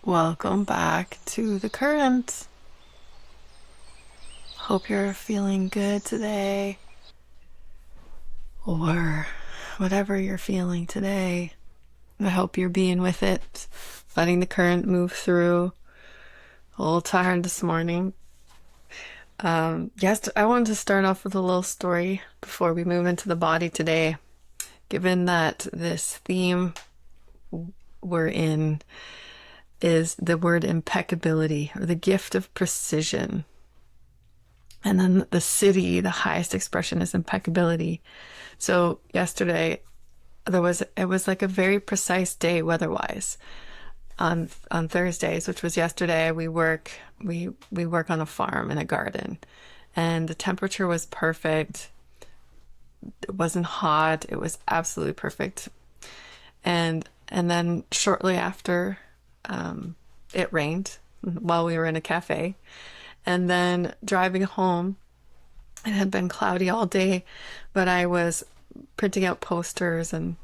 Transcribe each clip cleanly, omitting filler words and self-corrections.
Welcome back to the current. Hope you're feeling good today, or whatever you're feeling today. I hope you're being with it, letting the current move through. A little tired this morning. Yes, I wanted to start off with a little story before we move into the body today, given that this theme we're in is the word impeccability, or the gift of precision. And then the city, the highest expression is impeccability. So yesterday it was like a very precise day weather-wise. On Thursdays, which was yesterday, we work on a farm in a garden, and the temperature was perfect. It wasn't hot. It was absolutely perfect. And then shortly after, it rained while we were in a cafe. And then driving home, it had been cloudy all day, but I was printing out posters and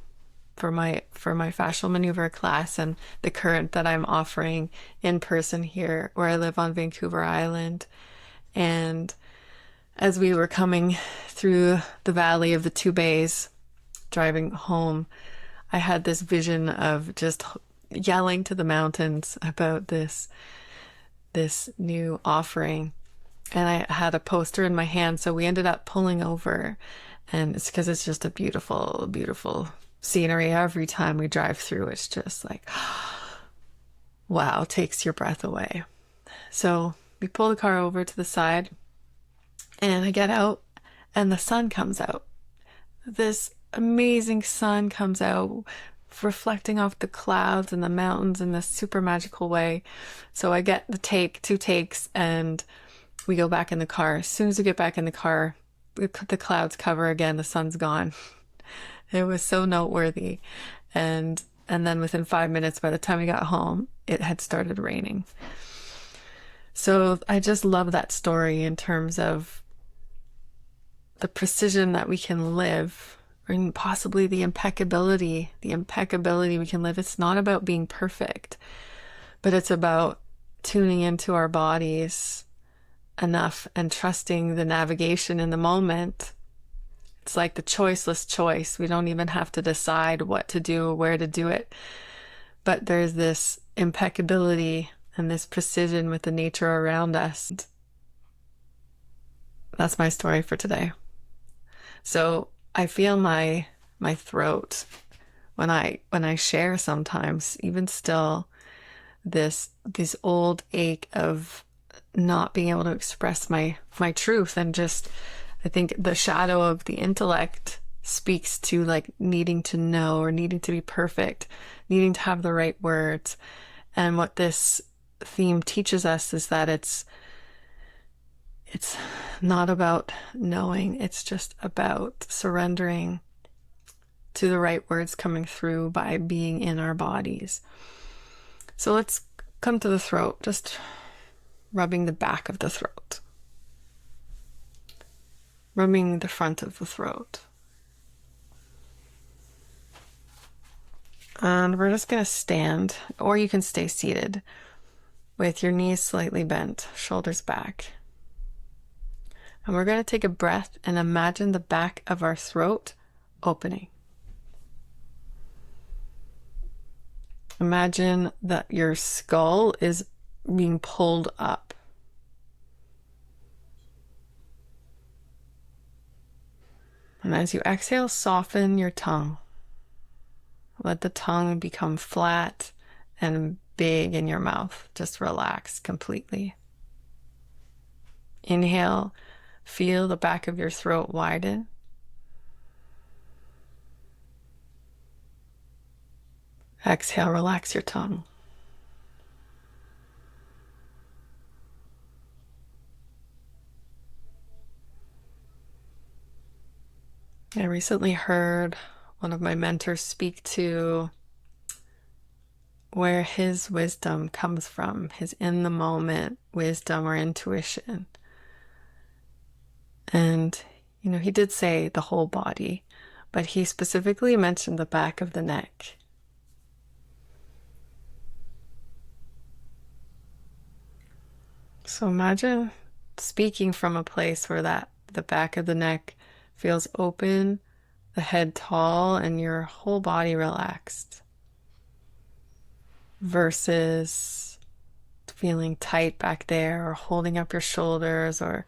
for my fascial maneuver class and the current that I'm offering in person here where I live on Vancouver Island. And as we were coming through the valley of the two bays, driving home, I had this vision of just yelling to the mountains about this new offering. And I had a poster in my hand, so we ended up pulling over, and it's because it's just a beautiful, beautiful scenery. Every time we drive through, it's just like, wow, takes your breath away. So we pull the car over to the side, and I get out, and the sun comes out. This amazing sun comes out, reflecting off the clouds and the mountains in this super magical way. So I get two takes, and we go back in the car. As soon as we get back in the car, the clouds cover again, the sun's gone. It was so noteworthy. And then within 5 minutes, by the time we got home, it had started raining. So I just love that story in terms of the precision that we can live, or possibly the impeccability we can live. It's not about being perfect, but it's about tuning into our bodies enough and trusting the navigation in the moment. It's like the choiceless choice. We don't even have to decide what to do or where to do it. But there's this impeccability and this precision with the nature around us. That's my story for today. So I feel my throat when I share sometimes, even still, this old ache of not being able to express my truth. And just, I think the shadow of the intellect speaks to like needing to know or needing to be perfect, needing to have the right words. And what this theme teaches us is that it's not about knowing, it's just about surrendering to the right words coming through by being in our bodies. So let's come to the throat, just rubbing the back of the throat, rubbing the front of the throat. And we're just going to stand, or you can stay seated with your knees slightly bent, shoulders back. And we're going to take a breath and imagine the back of our throat opening. Imagine that your skull is being pulled up. And as you exhale, soften your tongue. Let the tongue become flat and big in your mouth. Just relax completely. Inhale. Feel the back of your throat widen. Exhale, relax your tongue. I recently heard one of my mentors speak to where his wisdom comes from, his in the moment wisdom or intuition. And, he did say the whole body, but he specifically mentioned the back of the neck. So imagine speaking from a place where the back of the neck feels open, the head tall, and your whole body relaxed, versus feeling tight back there or holding up your shoulders or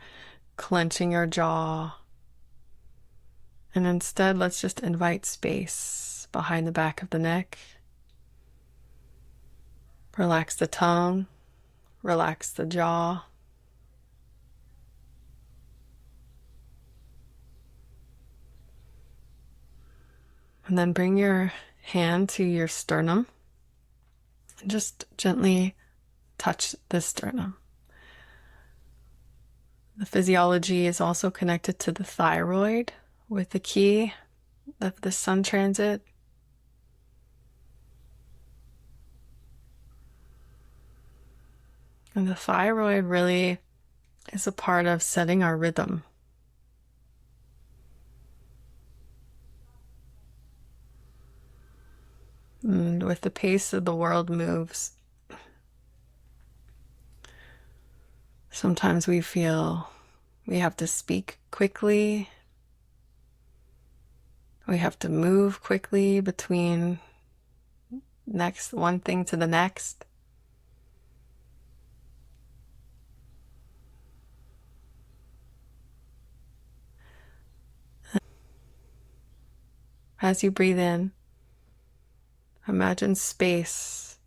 clenching your jaw. And instead, let's just invite space behind the back of the neck. Relax the tongue, relax the jaw. And then bring your hand to your sternum and just gently touch the sternum. The physiology is also connected to the thyroid with the key of the sun transit. And the thyroid really is a part of setting our rhythm. And with the pace of the world moves, sometimes we feel we have to speak quickly. We have to move quickly between one thing to the next. As you breathe in, imagine space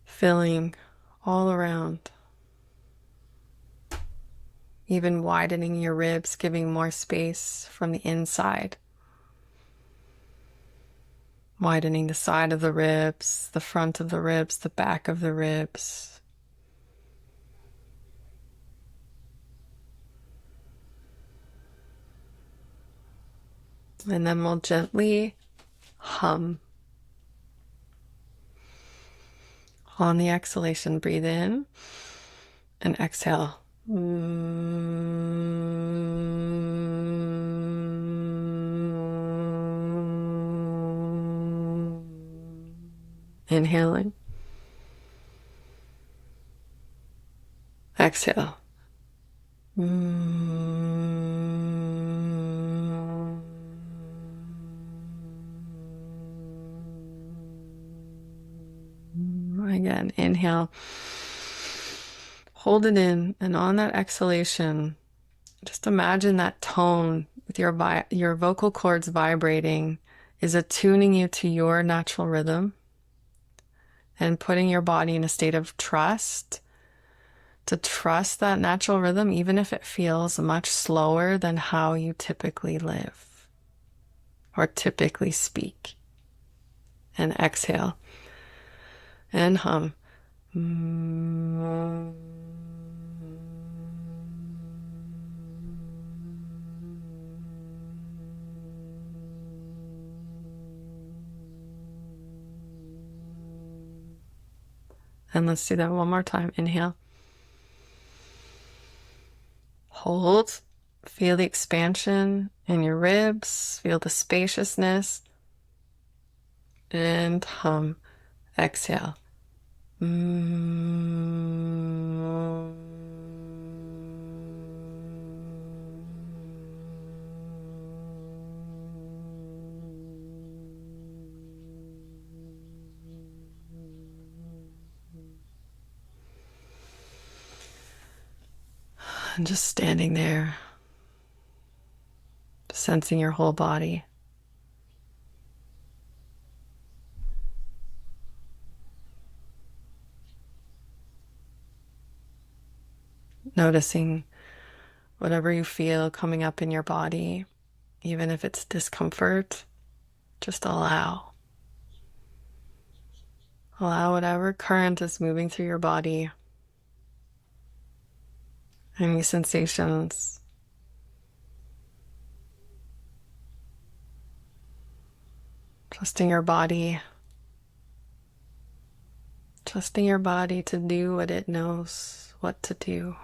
filling all around, even widening your ribs, giving more space from the inside. Widening the side of the ribs, the front of the ribs, the back of the ribs. And then we'll gently hum. On the exhalation, breathe in and exhale. Inhaling. Exhale. Again, inhale. Hold it in, and on that exhalation, just imagine that tone with your vocal cords vibrating is attuning you to your natural rhythm and putting your body in a state of trust, to trust that natural rhythm, even if it feels much slower than how you typically live or typically speak. And exhale and hum. And let's do that one more time. Inhale. Hold. Feel the expansion in your ribs. Feel the spaciousness. And hum. Exhale. And just standing there, sensing your whole body. Noticing whatever you feel coming up in your body, even if it's discomfort, just allow. Allow whatever current is moving through your body. Any sensations. Trusting your body. Trusting your body to do what it knows what to do.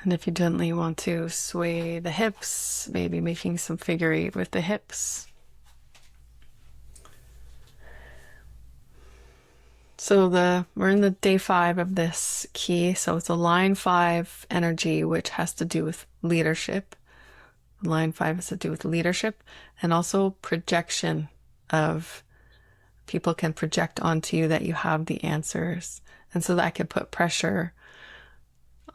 And if you gently want to sway the hips, maybe making some figure eight with the hips. So we're in the day 5 of this key. So it's a line 5 energy, which has to do with leadership. Line 5 has to do with leadership and also projection of people can project onto you that you have the answers. And so that could put pressure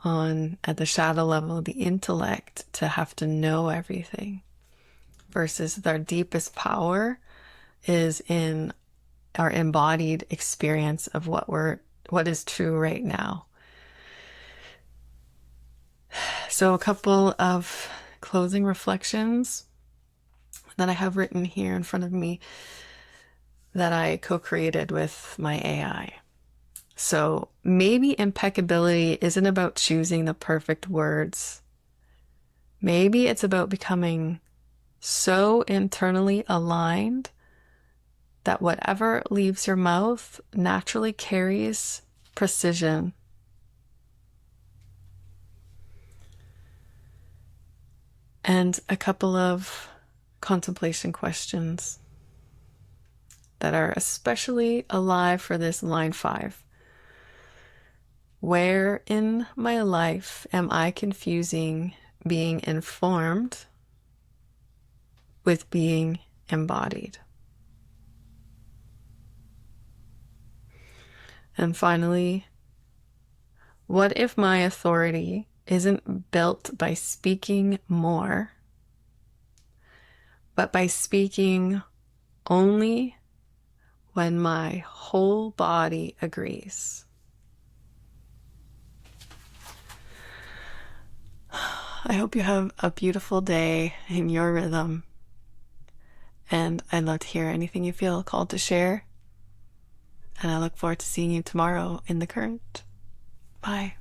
on, at the shadow level, the intellect to have to know everything, versus our deepest power is in our embodied experience of what is true right now. So a couple of closing reflections that I have written here in front of me that I co-created with my AI. So maybe impeccability isn't about choosing the perfect words. Maybe it's about becoming so internally aligned that whatever leaves your mouth naturally carries precision. And a couple of contemplation questions that are especially alive for this line 5. Where in my life am I confusing being informed with being embodied? And finally, what if my authority isn't built by speaking more, but by speaking only when my whole body agrees? I hope you have a beautiful day in your rhythm, and I'd love to hear anything you feel called to share, and I look forward to seeing you tomorrow in the current. Bye.